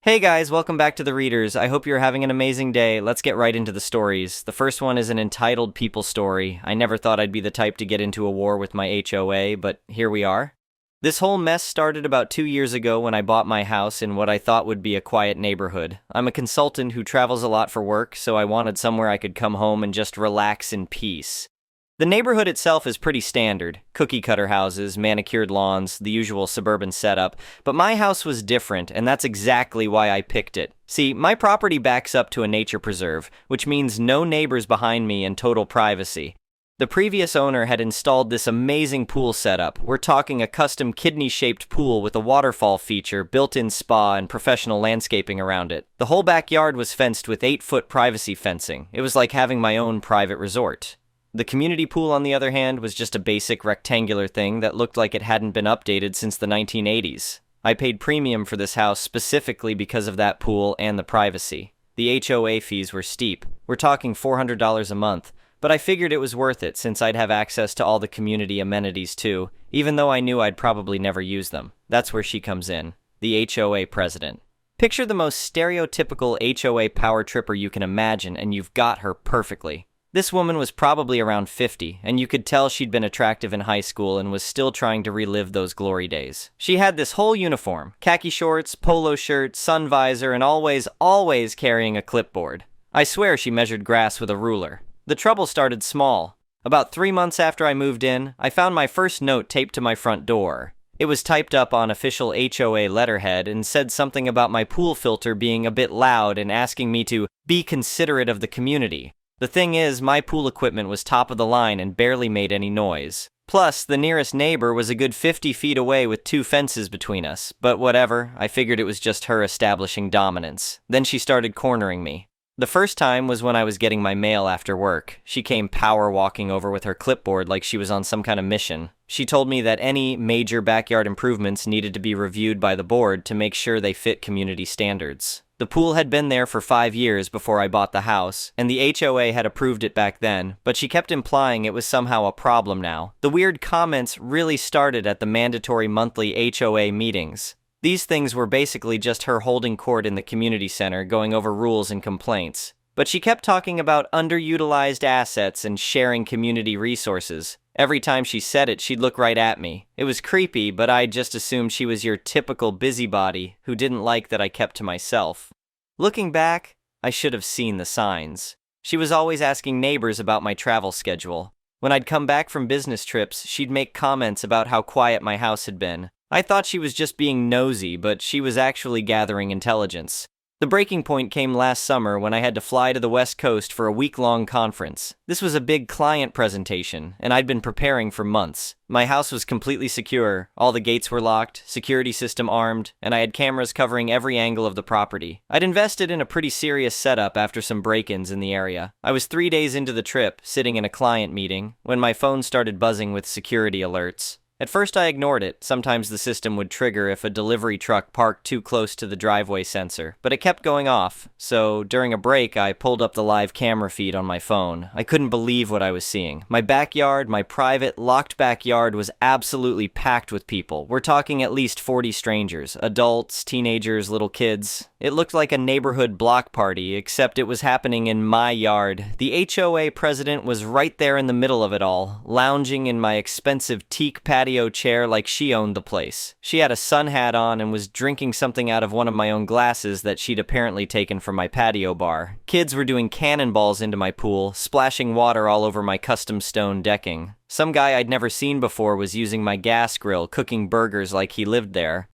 Hey guys, welcome back to the Readers. I hope you're having an amazing day. Let's get right into the stories. The first one is an entitled people story. I never thought I'd be the type to get into a war with my HOA, but here we are. This whole mess started about 2 years ago when I bought my house in what I thought would be a quiet neighborhood. I'm a consultant who travels a lot for work, so I wanted somewhere I could come home and just relax in peace. The neighborhood itself is pretty standard. Cookie-cutter houses, manicured lawns, the usual suburban setup. But my house was different, and that's exactly why I picked it. See, my property backs up to a nature preserve, which means no neighbors behind me and total privacy. The previous owner had installed this amazing pool setup. We're talking a custom kidney-shaped pool with a waterfall feature, built-in spa, and professional landscaping around it. The whole backyard was fenced with 8-foot privacy fencing. It was like having my own private resort. The community pool, on the other hand, was just a basic rectangular thing that looked like it hadn't been updated since the 1980s. I paid premium for this house specifically because of that pool and the privacy. The HOA fees were steep. We're talking $400 a month, but I figured it was worth it since I'd have access to all the community amenities too, even though I knew I'd probably never use them. That's where she comes in, the HOA president. Picture the most stereotypical HOA power tripper you can imagine, and you've got her perfectly. This woman was probably around 50, and you could tell she'd been attractive in high school and was still trying to relive those glory days. She had this whole uniform, khaki shorts, polo shirt, sun visor, and always carrying a clipboard. I swear she measured grass with a ruler. The trouble started small. About 3 months after I moved in, I found my first note taped to my front door. It was typed up on official HOA letterhead and said something about my pool filter being a bit loud and asking me to be considerate of the community. The thing is, my pool equipment was top of the line and barely made any noise. Plus, the nearest neighbor was a good 50 feet away with 2 fences between us. But whatever, I figured it was just her establishing dominance. Then she started cornering me. The first time was when I was getting my mail after work. She came power walking over with her clipboard like she was on some kind of mission. She told me that any major backyard improvements needed to be reviewed by the board to make sure they fit community standards. The pool had been there for 5 years before I bought the house, and the HOA had approved it back then, but she kept implying it was somehow a problem now. The weird comments really started at the mandatory monthly HOA meetings. These things were basically just her holding court in the community center, going over rules and complaints. But she kept talking about underutilized assets and sharing community resources. Every time she said it, she'd look right at me. It was creepy, but I just assumed she was your typical busybody who didn't like that I kept to myself. Looking back, I should have seen the signs. She was always asking neighbors about my travel schedule. When I'd come back from business trips, she'd make comments about how quiet my house had been. I thought she was just being nosy, but she was actually gathering intelligence. The breaking point came last summer when I had to fly to the West Coast for a week-long conference. This was a big client presentation, and I'd been preparing for months. My house was completely secure, all the gates were locked, security system armed, and I had cameras covering every angle of the property. I'd invested in a pretty serious setup after some break-ins in the area. I was 3 days into the trip, sitting in a client meeting, when my phone started buzzing with security alerts. At first I ignored it. Sometimes the system would trigger if a delivery truck parked too close to the driveway sensor, but it kept going off. So during a break, I pulled up the live camera feed on my phone. I couldn't believe what I was seeing. My backyard, my private, locked backyard was absolutely packed with people. We're talking at least 40 strangers, adults, teenagers, little kids. It looked like a neighborhood block party, except it was happening in my yard. The HOA president was right there in the middle of it all, lounging in my expensive teak patio chair like she owned the place. She had a sun hat on and was drinking something out of one of my own glasses that she'd apparently taken from my patio bar. Kids were doing cannonballs into my pool, splashing water all over my custom stone decking. Some guy I'd never seen before was using my gas grill, cooking burgers like he lived there.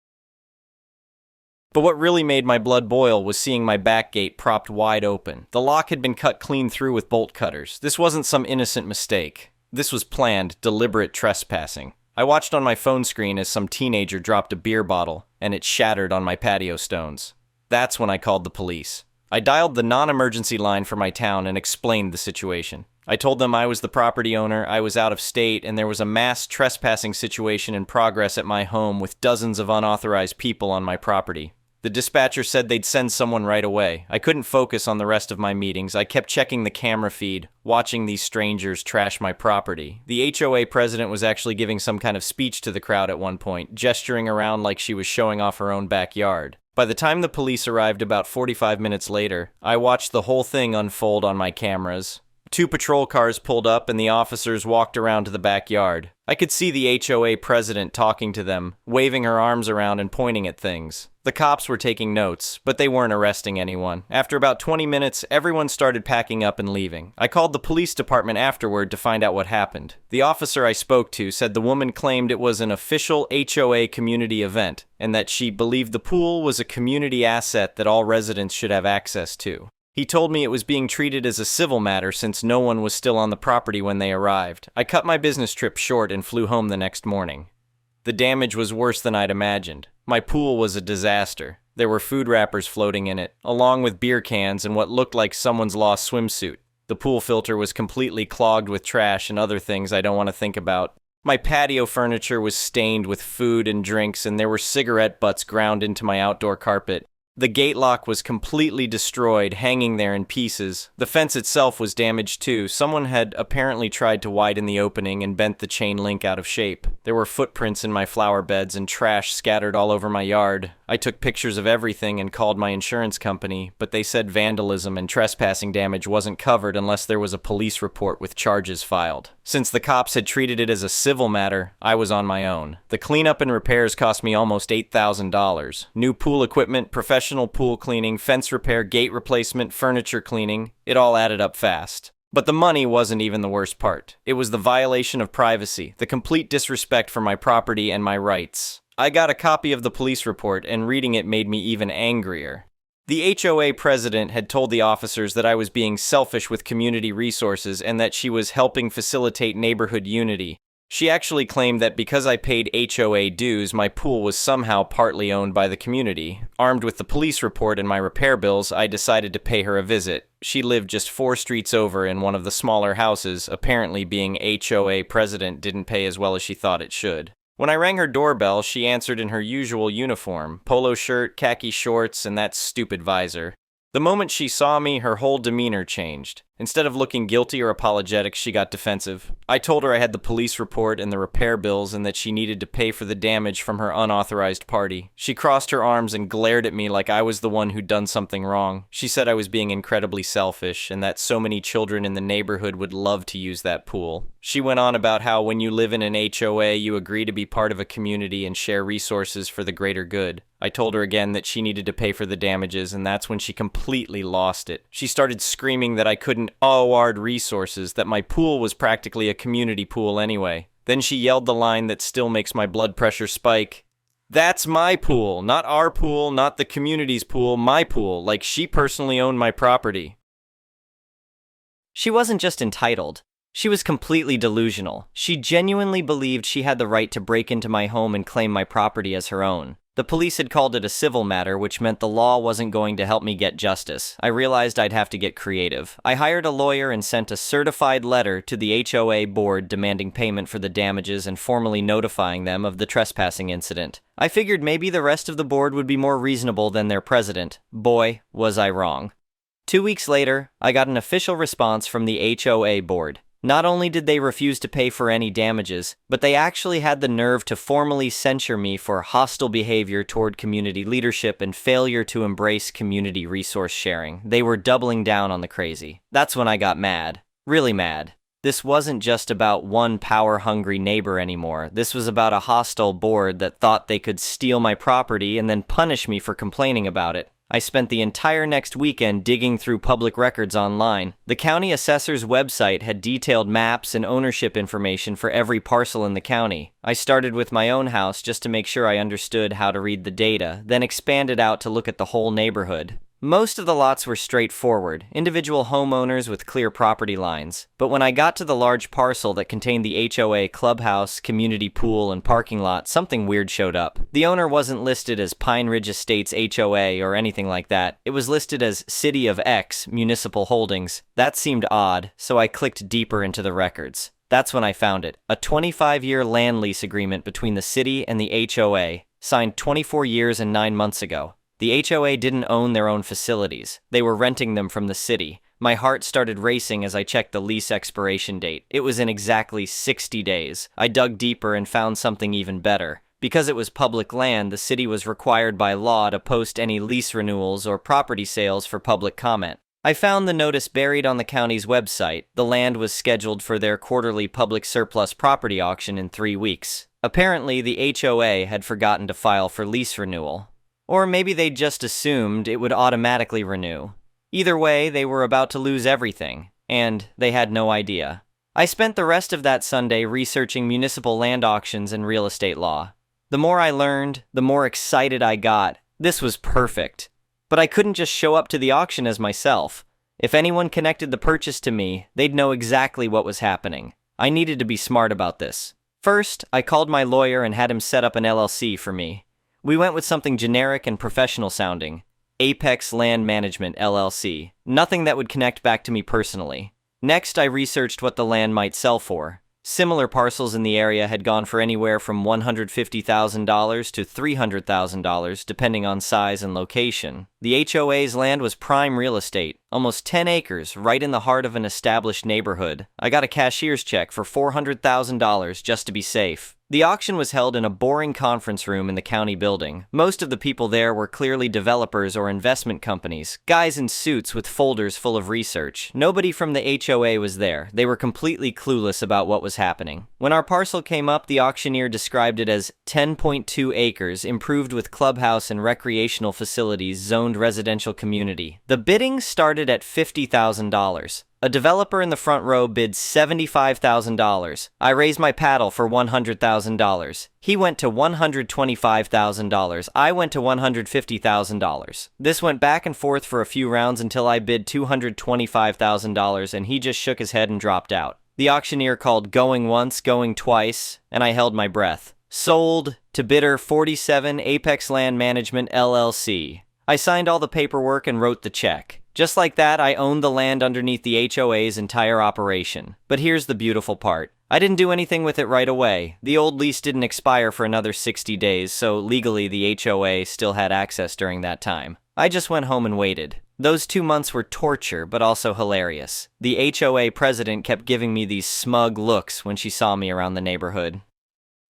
But what really made my blood boil was seeing my back gate propped wide open. The lock had been cut clean through with bolt cutters. This wasn't some innocent mistake. This was planned, deliberate trespassing. I watched on my phone screen as some teenager dropped a beer bottle, and it shattered on my patio stones. That's when I called the police. I dialed the non-emergency line for my town and explained the situation. I told them I was the property owner, I was out of state, and there was a mass trespassing situation in progress at my home with dozens of unauthorized people on my property. The dispatcher said they'd send someone right away. I couldn't focus on the rest of my meetings. I kept checking the camera feed, watching these strangers trash my property. The HOA president was actually giving some kind of speech to the crowd at one point, gesturing around like she was showing off her own backyard. By the time the police arrived about 45 minutes later, I watched the whole thing unfold on my cameras. 2 patrol cars pulled up and the officers walked around to the backyard. I could see the HOA president talking to them, waving her arms around and pointing at things. The cops were taking notes, but they weren't arresting anyone. After about 20 minutes, everyone started packing up and leaving. I called the police department afterward to find out what happened. The officer I spoke to said the woman claimed it was an official HOA community event, and that she believed the pool was a community asset that all residents should have access to. He told me it was being treated as a civil matter since no one was still on the property when they arrived. I cut my business trip short and flew home the next morning. The damage was worse than I'd imagined. My pool was a disaster. There were food wrappers floating in it, along with beer cans and what looked like someone's lost swimsuit. The pool filter was completely clogged with trash and other things I don't want to think about. My patio furniture was stained with food and drinks, and there were cigarette butts ground into my outdoor carpet. The gate lock was completely destroyed, hanging there in pieces. The fence itself was damaged too. Someone had apparently tried to widen the opening and bent the chain link out of shape. There were footprints in my flower beds and trash scattered all over my yard. I took pictures of everything and called my insurance company, but they said vandalism and trespassing damage wasn't covered unless there was a police report with charges filed. Since the cops had treated it as a civil matter, I was on my own. The cleanup and repairs cost me almost $8,000. New pool equipment, professional pool cleaning, fence repair, gate replacement, furniture cleaning, it all added up fast. But the money wasn't even the worst part. It was the violation of privacy, the complete disrespect for my property and my rights. I got a copy of the police report, and reading it made me even angrier. The HOA president had told the officers that I was being selfish with community resources and that she was helping facilitate neighborhood unity. She actually claimed that because I paid HOA dues, my pool was somehow partly owned by the community. Armed with the police report and my repair bills, I decided to pay her a visit. She lived just 4 streets over in one of the smaller houses. Apparently, being HOA president didn't pay as well as she thought it should. When I rang her doorbell, she answered in her usual uniform, polo shirt, khaki shorts, and that stupid visor. The moment she saw me, her whole demeanor changed. Instead of looking guilty or apologetic, she got defensive. I told her I had the police report and the repair bills and that she needed to pay for the damage from her unauthorized party. She crossed her arms and glared at me like I was the one who'd done something wrong. She said I was being incredibly selfish and that so many children in the neighborhood would love to use that pool. She went on about how when you live in an HOA, you agree to be part of a community and share resources for the greater good. I told her again that she needed to pay for the damages, and that's when she completely lost it. She started screaming that I couldn't award resources, that my pool was practically a community pool anyway. Then she yelled the line that still makes my blood pressure spike. That's my pool, not our pool, not the community's pool, my pool, like she personally owned my property. She wasn't just entitled. She was completely delusional. She genuinely believed she had the right to break into my home and claim my property as her own. The police had called it a civil matter, which meant the law wasn't going to help me get justice. I realized I'd have to get creative. I hired a lawyer and sent a certified letter to the HOA board demanding payment for the damages and formally notifying them of the trespassing incident. I figured maybe the rest of the board would be more reasonable than their president. Boy, was I wrong. 2 weeks later, I got an official response from the HOA board. Not only did they refuse to pay for any damages, but they actually had the nerve to formally censure me for hostile behavior toward community leadership and failure to embrace community resource sharing. They were doubling down on the crazy. That's when I got mad. Really mad. This wasn't just about one power-hungry neighbor anymore. This was about a hostile board that thought they could steal my property and then punish me for complaining about it. I spent the entire next weekend digging through public records online. The county assessor's website had detailed maps and ownership information for every parcel in the county. I started with my own house just to make sure I understood how to read the data, then expanded out to look at the whole neighborhood. Most of the lots were straightforward, individual homeowners with clear property lines. But when I got to the large parcel that contained the HOA clubhouse, community pool, and parking lot, something weird showed up. The owner wasn't listed as Pine Ridge Estates HOA or anything like that. It was listed as City of X Municipal Holdings. That seemed odd, so I clicked deeper into the records. That's when I found it. A 25-year land lease agreement between the city and the HOA, signed 24 years and 9 months ago. The HOA didn't own their own facilities. They were renting them from the city. My heart started racing as I checked the lease expiration date. It was in exactly 60 days. I dug deeper and found something even better. Because it was public land, the city was required by law to post any lease renewals or property sales for public comment. I found the notice buried on the county's website. The land was scheduled for their quarterly public surplus property auction in 3 weeks. Apparently, the HOA had forgotten to file for lease renewal. Or maybe they just assumed it would automatically renew. Either way, they were about to lose everything, and they had no idea. I spent the rest of that Sunday researching municipal land auctions and real estate law. The more I learned, the more excited I got. This was perfect. But I couldn't just show up to the auction as myself. If anyone connected the purchase to me, they'd know exactly what was happening. I needed to be smart about this. First, I called my lawyer and had him set up an LLC for me. We went with something generic and professional sounding. Apex Land Management LLC. Nothing that would connect back to me personally. Next, I researched what the land might sell for. Similar parcels in the area had gone for anywhere from $150,000 to $300,000, depending on size and location. The HOA's land was prime real estate, almost 10 acres, right in the heart of an established neighborhood. I got a cashier's check for $400,000 just to be safe. The auction was held in a boring conference room in the county building. Most of the people there were clearly developers or investment companies, guys in suits with folders full of research. Nobody from the HOA was there. They were completely clueless about what was happening. When our parcel came up, the auctioneer described it as 10.2 acres, improved with clubhouse and recreational facilities, zoned residential community. The bidding started at $50,000. A developer in the front row bid $75,000. I raised my paddle for $100,000. He went to $125,000. I went to $150,000. This went back and forth for a few rounds until I bid $225,000 and he just shook his head and dropped out. The auctioneer called going once, going twice, and I held my breath. Sold to bidder 47 Apex Land Management LLC. I signed all the paperwork and wrote the check. Just like that, I owned the land underneath the HOA's entire operation. But here's the beautiful part. I didn't do anything with it right away. The old lease didn't expire for another 60 days, so legally the HOA still had access during that time. I just went home and waited. Those 2 months were torture, but also hilarious. The HOA president kept giving me these smug looks when she saw me around the neighborhood.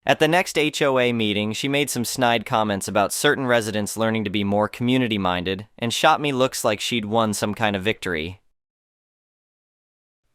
At the next HOA meeting, she made some snide comments about certain residents learning to be more community-minded and shot me looks like she'd won some kind of victory.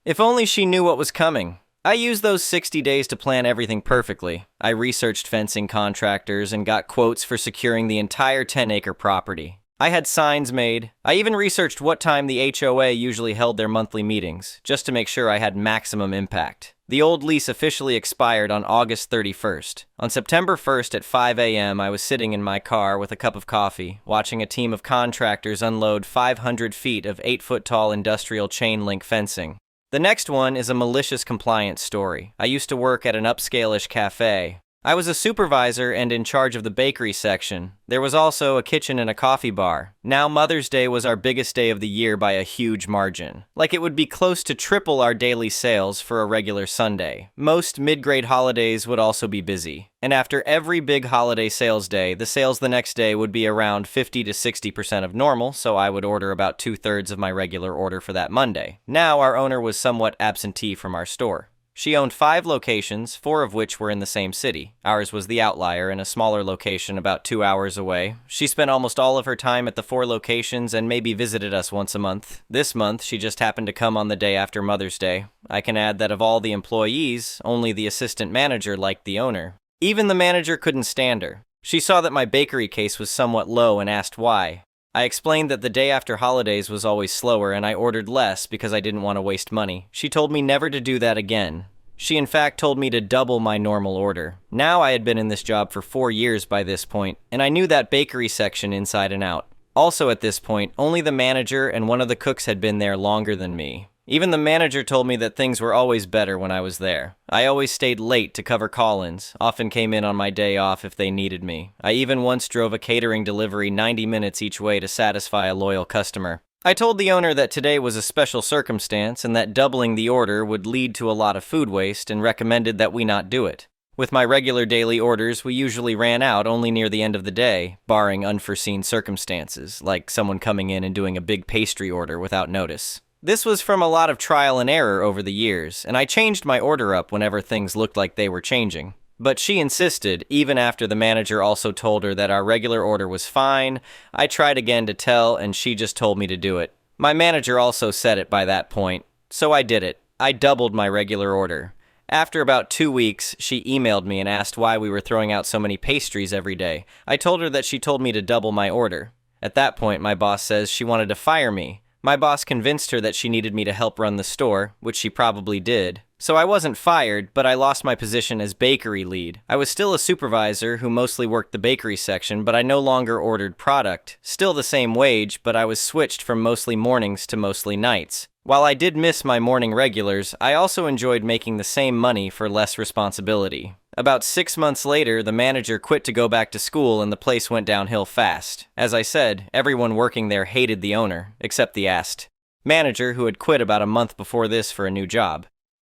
If only she knew what was coming. I used those 60 days to plan everything perfectly. I researched fencing contractors and got quotes for securing the entire 10-acre property. I had signs made. I even researched what time the HOA usually held their monthly meetings, just to make sure I had maximum impact. The old lease officially expired on August 31st. On September 1st at 5 a.m., I was sitting in my car with a cup of coffee, watching a team of contractors unload 500 feet of 8-foot-tall industrial chain-link fencing. The next one is a malicious compliance story. I used to work at an upscale-ish cafe. I was a supervisor and in charge of the bakery section. There was also a kitchen and a coffee bar. Now Mother's Day was our biggest day of the year by a huge margin. Like it would be close to triple our daily sales for a regular Sunday. Most mid-grade holidays would also be busy. And after every big holiday sales day, the sales the next day would be around 50 to 60% of normal, so I would order about 2/3 of my regular order for that Monday. Now our owner was somewhat absentee from our store. She owned 5 locations, 4 of which were in the same city. Ours was the outlier in a smaller location about 2 hours away. She spent almost all of her time at the 4 locations and maybe visited us once a month. This month, she just happened to come on the day after Mother's Day. I can add that of all the employees, only the assistant manager liked the owner. Even the manager couldn't stand her. She saw that my bakery case was somewhat low and asked why. I explained that the day after holidays was always slower and I ordered less because I didn't want to waste money. She told me never to do that again. She in fact told me to double my normal order. Now I had been in this job for 4 years by this point, and I knew that bakery section inside and out. Also at this point, only the manager and one of the cooks had been there longer than me. Even the manager told me that things were always better when I was there. I always stayed late to cover call-ins, often came in on my day off if they needed me. I even once drove a catering delivery 90 minutes each way to satisfy a loyal customer. I told the owner that today was a special circumstance and that doubling the order would lead to a lot of food waste and recommended that we not do it. With my regular daily orders, we usually ran out only near the end of the day, barring unforeseen circumstances, like someone coming in and doing a big pastry order without notice. This was from a lot of trial and error over the years, and I changed my order up whenever things looked like they were changing. But she insisted, even after the manager also told her that our regular order was fine. I tried again to tell, and she just told me to do it. My manager also said it by that point, so I did it. I doubled my regular order. After about 2 weeks, she emailed me and asked why we were throwing out so many pastries every day. I told her that she told me to double my order. At that point, my boss says she wanted to fire me. My boss convinced her that she needed me to help run the store, which she probably did. So I wasn't fired, but I lost my position as bakery lead. I was still a supervisor who mostly worked the bakery section, but I no longer ordered product. Still the same wage, but I was switched from mostly mornings to mostly nights. While I did miss my morning regulars, I also enjoyed making the same money for less responsibility. About 6 months later, the manager quit to go back to school and the place went downhill fast. As I said, everyone working there hated the owner, except the asked manager who had quit about a month before this for a new job.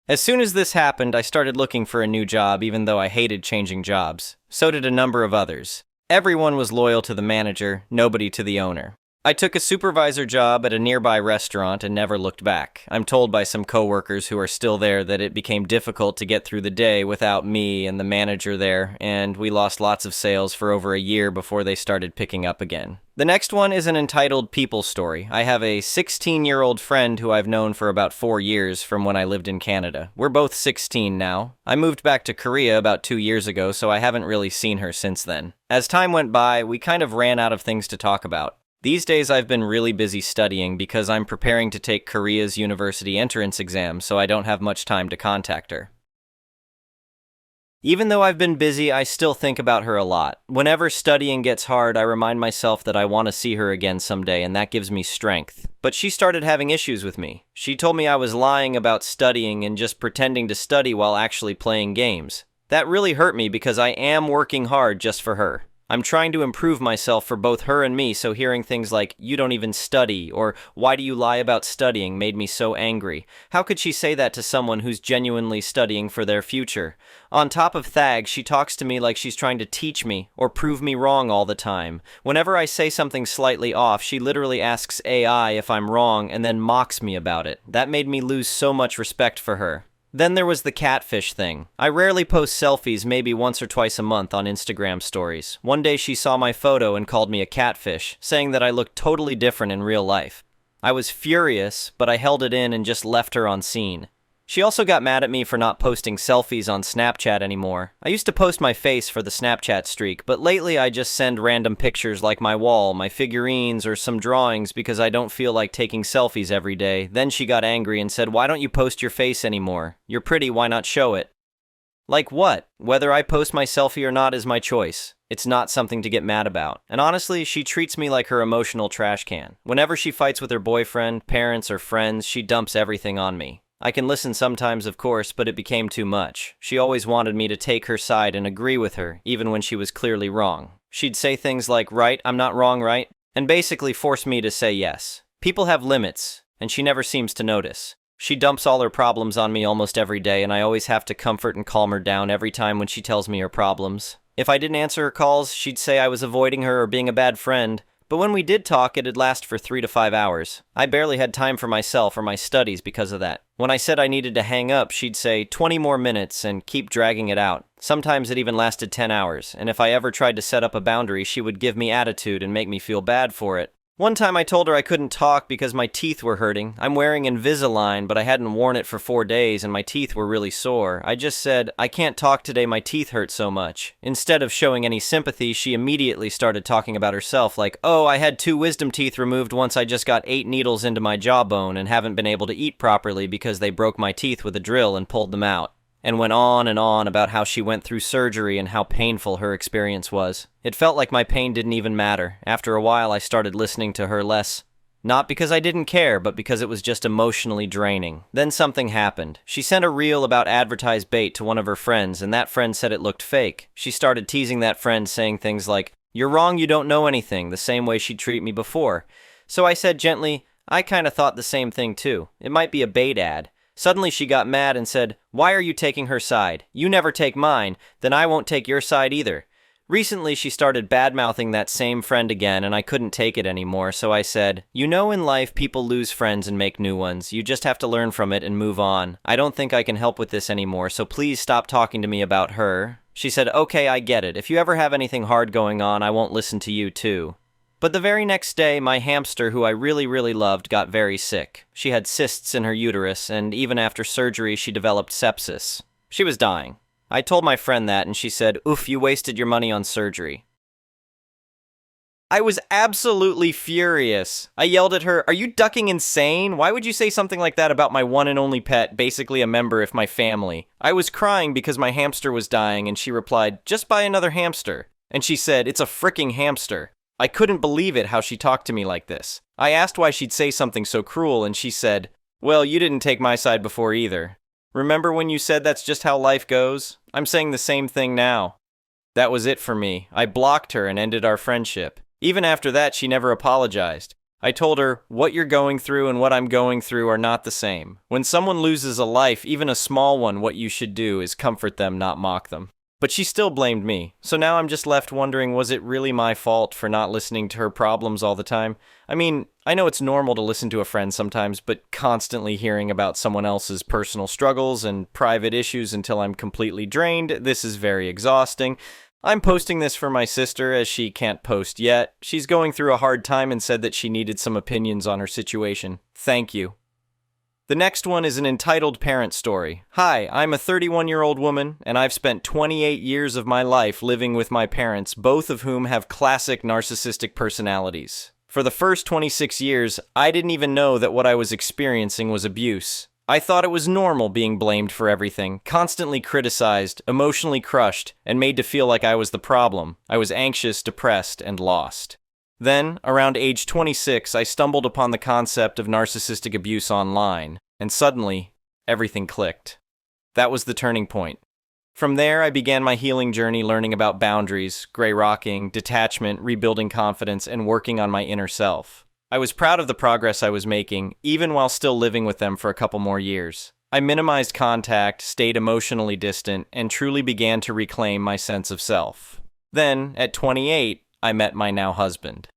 As soon as this happened, I started looking for a new job even though I hated changing jobs. So did a number of others. Everyone was loyal to the manager, nobody to the owner. I took a supervisor job at a nearby restaurant and never looked back. I'm told by some coworkers who are still there that it became difficult to get through the day without me and the manager there, and we lost lots of sales for over a year before they started picking up again. The next one is an entitled People Story. I have a 16-year-old friend who I've known for about 4 years from when I lived in Canada. We're both 16 now. I moved back to Korea about 2 years ago, so I haven't really seen her since then. As time went by, we kind of ran out of things to talk about. These days I've been really busy studying because I'm preparing to take Korea's university entrance exam, so I don't have much time to contact her. Even though I've been busy, I still think about her a lot. Whenever studying gets hard, I remind myself that I want to see her again someday, and that gives me strength. But she started having issues with me. She told me I was lying about studying and just pretending to study while actually playing games. That really hurt me because I am working hard just for her. I'm trying to improve myself for both her and me, so hearing things like, "You don't even study," or "Why do you lie about studying?" made me so angry. How could she say that to someone who's genuinely studying for their future? On top of that, she talks to me like she's trying to teach me or prove me wrong all the time. Whenever I say something slightly off, she literally asks AI if I'm wrong and then mocks me about it. That made me lose so much respect for her. Then there was the catfish thing. I rarely post selfies, maybe once or twice a month on Instagram stories. One day she saw my photo and called me a catfish, saying that I looked totally different in real life. I was furious, but I held it in and just left her on scene. She also got mad at me for not posting selfies on Snapchat anymore. I used to post my face for the Snapchat streak, but lately I just send random pictures like my wall, my figurines, or some drawings because I don't feel like taking selfies every day. Then she got angry and said, "Why don't you post your face anymore? You're pretty, why not show it?" Like what? Whether I post my selfie or not is my choice. It's not something to get mad about. And honestly, she treats me like her emotional trash can. Whenever she fights with her boyfriend, parents, or friends, she dumps everything on me. I can listen sometimes, of course, but it became too much. She always wanted me to take her side and agree with her, even when she was clearly wrong. She'd say things like, "Right, I'm not wrong, right?" and basically force me to say yes. People have limits, and she never seems to notice. She dumps all her problems on me almost every day, and I always have to comfort and calm her down every time when she tells me her problems. If I didn't answer her calls, she'd say I was avoiding her or being a bad friend. But when we did talk, it'd last for 3 to 5 hours. I barely had time for myself or my studies because of that. When I said I needed to hang up, she'd say 20 more minutes and keep dragging it out. Sometimes it even lasted 10 hours, and if I ever tried to set up a boundary, she would give me attitude and make me feel bad for it. One time I told her I couldn't talk because my teeth were hurting. I'm wearing Invisalign, but I hadn't worn it for 4 days and my teeth were really sore. I just said, "I can't talk today, my teeth hurt so much." Instead of showing any sympathy, she immediately started talking about herself like, "Oh, I had 2 wisdom teeth removed once I just got 8 needles into my jawbone and haven't been able to eat properly because they broke my teeth with a drill and pulled them out." And went on and on about how she went through surgery and how painful her experience was. It felt like my pain didn't even matter. After a while, I started listening to her less. Not because I didn't care, but because it was just emotionally draining. Then something happened. She sent a reel about advertised bait to one of her friends, and that friend said it looked fake. She started teasing that friend, saying things like, "You're wrong, you don't know anything," the same way she'd treat me before. So I said gently, "I kinda thought the same thing too. It might be a bait ad." Suddenly she got mad and said, "Why are you taking her side? You never take mine, then I won't take your side either." Recently she started bad-mouthing that same friend again and I couldn't take it anymore, so I said, "You know in life people lose friends and make new ones. You just have to learn from it and move on. I don't think I can help with this anymore, so please stop talking to me about her." She said, "Okay, I get it. If you ever have anything hard going on, I won't listen to you too." But the very next day, my hamster, who I really, really loved, got very sick. She had cysts in her uterus, and even after surgery, she developed sepsis. She was dying. I told my friend that, and she said, "Oof, you wasted your money on surgery." I was absolutely furious. I yelled at her, "Are you ducking insane? Why would you say something like that about my one and only pet, basically a member of my family?" I was crying because my hamster was dying, and she replied, "Just buy another hamster." And she said, "It's a fricking hamster." I couldn't believe it how she talked to me like this. I asked why she'd say something so cruel, and she said, "Well, you didn't take my side before either. Remember when you said that's just how life goes? I'm saying the same thing now." That was it for me. I blocked her and ended our friendship. Even after that, she never apologized. I told her, "What you're going through and what I'm going through are not the same. When someone loses a life, even a small one, what you should do is comfort them, not mock them." But she still blamed me. So now I'm just left wondering, was it really my fault for not listening to her problems all the time? I mean, I know it's normal to listen to a friend sometimes, but constantly hearing about someone else's personal struggles and private issues until I'm completely drained, this is very exhausting. I'm posting this for my sister as she can't post yet. She's going through a hard time and said that she needed some opinions on her situation. Thank you. The next one is an entitled parent story. Hi, I'm a 31-year-old woman, and I've spent 28 years of my life living with my parents, both of whom have classic narcissistic personalities. For the first 26 years, I didn't even know that what I was experiencing was abuse. I thought it was normal being blamed for everything, constantly criticized, emotionally crushed, and made to feel like I was the problem. I was anxious, depressed, and lost. Then, around age 26, I stumbled upon the concept of narcissistic abuse online, and suddenly, everything clicked. That was the turning point. From there, I began my healing journey learning about boundaries, gray rocking, detachment, rebuilding confidence, and working on my inner self. I was proud of the progress I was making, even while still living with them for a couple more years. I minimized contact, stayed emotionally distant, and truly began to reclaim my sense of self. Then, at 28, I met my now husband.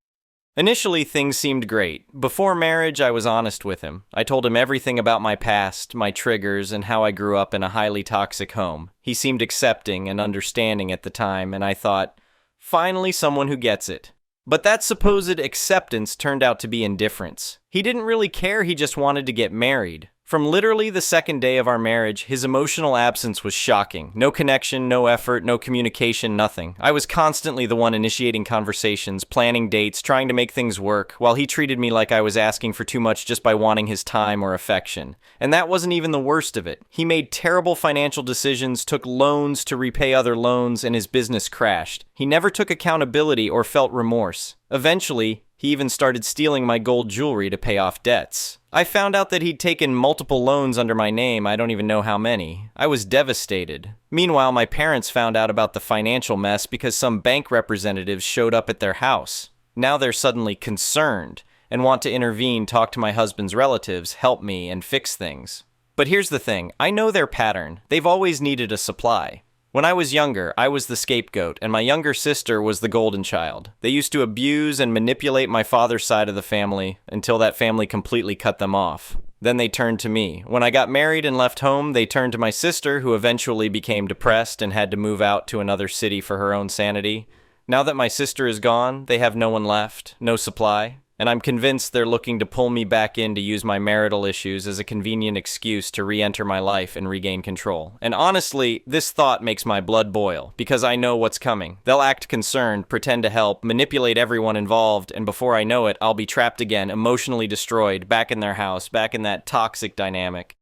Initially, things seemed great. Before marriage, I was honest with him. I told him everything about my past, my triggers, and how I grew up in a highly toxic home. He seemed accepting and understanding at the time, and I thought, finally someone who gets it. But that supposed acceptance turned out to be indifference. He didn't really care, he just wanted to get married. From literally the second day of our marriage, his emotional absence was shocking. No connection, no effort, no communication, nothing. I was constantly the one initiating conversations, planning dates, trying to make things work, while he treated me like I was asking for too much just by wanting his time or affection. And that wasn't even the worst of it. He made terrible financial decisions, took loans to repay other loans, and his business crashed. He never took accountability or felt remorse. Eventually, he even started stealing my gold jewelry to pay off debts. I found out that he'd taken multiple loans under my name, I don't even know how many. I was devastated. Meanwhile, my parents found out about the financial mess because some bank representatives showed up at their house. Now they're suddenly concerned and want to intervene, talk to my husband's relatives, help me, and fix things. But here's the thing, I know their pattern. They've always needed a supply. When I was younger, I was the scapegoat, and my younger sister was the golden child. They used to abuse and manipulate my father's side of the family until that family completely cut them off. Then they turned to me. When I got married and left home, they turned to my sister, who eventually became depressed and had to move out to another city for her own sanity. Now that my sister is gone, they have no one left, no supply. And I'm convinced they're looking to pull me back in to use my marital issues as a convenient excuse to re-enter my life and regain control. And honestly, this thought makes my blood boil, because I know what's coming. They'll act concerned, pretend to help, manipulate everyone involved, and before I know it, I'll be trapped again, emotionally destroyed, back in their house, back in that toxic dynamic.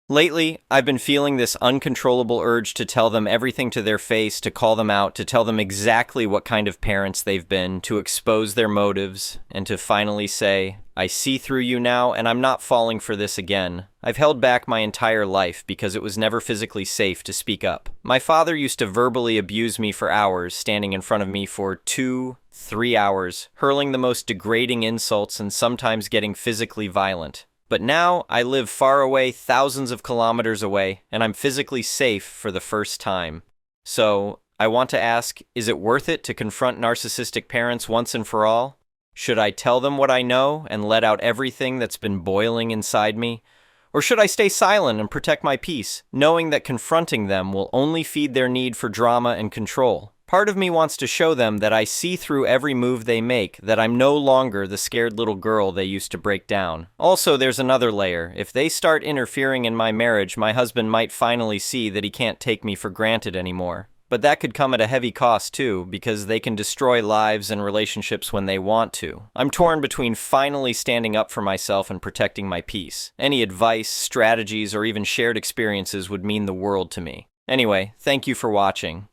Lately, I've been feeling this uncontrollable urge to tell them everything to their face, to call them out, to tell them exactly what kind of parents they've been, to expose their motives, and to finally say, I see through you now, and I'm not falling for this again. I've held back my entire life because it was never physically safe to speak up. My father used to verbally abuse me for hours, standing in front of me for 2-3 hours, hurling the most degrading insults and sometimes getting physically violent. But now, I live far away, thousands of kilometers away, and I'm physically safe for the first time. So, I want to ask, is it worth it to confront narcissistic parents once and for all? Should I tell them what I know and let out everything that's been boiling inside me? Or should I stay silent and protect my peace, knowing that confronting them will only feed their need for drama and control? Part of me wants to show them that I see through every move they make, that I'm no longer the scared little girl they used to break down. Also, there's another layer. If they start interfering in my marriage, my husband might finally see that he can't take me for granted anymore. But that could come at a heavy cost too, because they can destroy lives and relationships when they want to. I'm torn between finally standing up for myself and protecting my peace. Any advice, strategies, or even shared experiences would mean the world to me. Anyway, thank you for watching.